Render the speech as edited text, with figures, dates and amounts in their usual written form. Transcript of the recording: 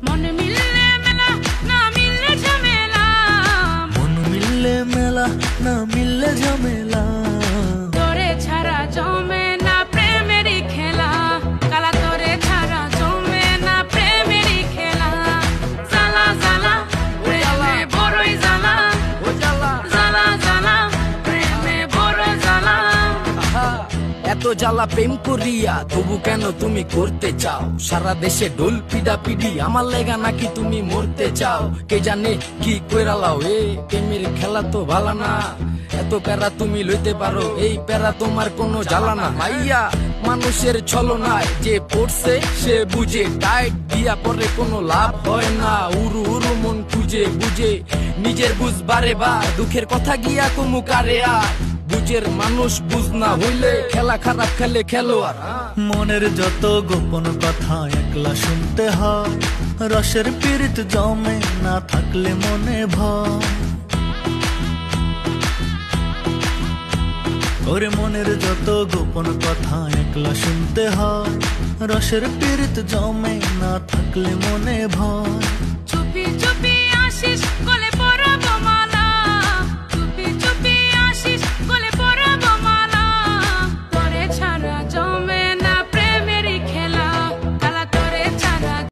মন মিললে মেলা, না মিললে ঝামেলা। মন মিললে মেলা, না মিললে ঝামেলা। তোরে ছাড়া জমে না প্রেমেরই খেলা, কালা তোরে ছাড়া জমে না প্রেমেরই খেলা। জ্বালা জ্বালা প্রেমে বড়ই জ্বালা, জ্বালা জ্বালা প্রেমে বড় জ্বালা। এত জ্বালা প্রেম করিয়া তবু কেন তুমি করতে চাও? সারা দেশে ঢোল পিডা পিডি, আমার লেগা নাকি তুমি মরতে চাও? কে জানে কি কইরালাও, এ প্রেমের খেলা তো ভালো না। এত প্যারা তুমি লইতে পারো, এই প্যারা তোমার কোনো জ্বালা না। ভাইয়া মানুষের ছলনায় যে পড়ছে সে বুঝে, টাইট দিয়া পরে কোনো লাভ হয় না। উরু উরু মন খুঁজে বুঝে নিজের বুঝ বারে বা, দুঃখের কথা গিয়া কমু কারে আর। বুঝের মানুষ বুঝ না হইলে খেলা খারাপ খেলে খেলোয়াড়। মনের যত গোপন কথা একলা শুনতে হয়, রসের পীড়িত জমে না থাকলে মনে ভয়। ওরে মনের যত গোপন কথা একলা শুনতে হয়, রসের পীড়িত জমে না থাকলে মনে ভয়।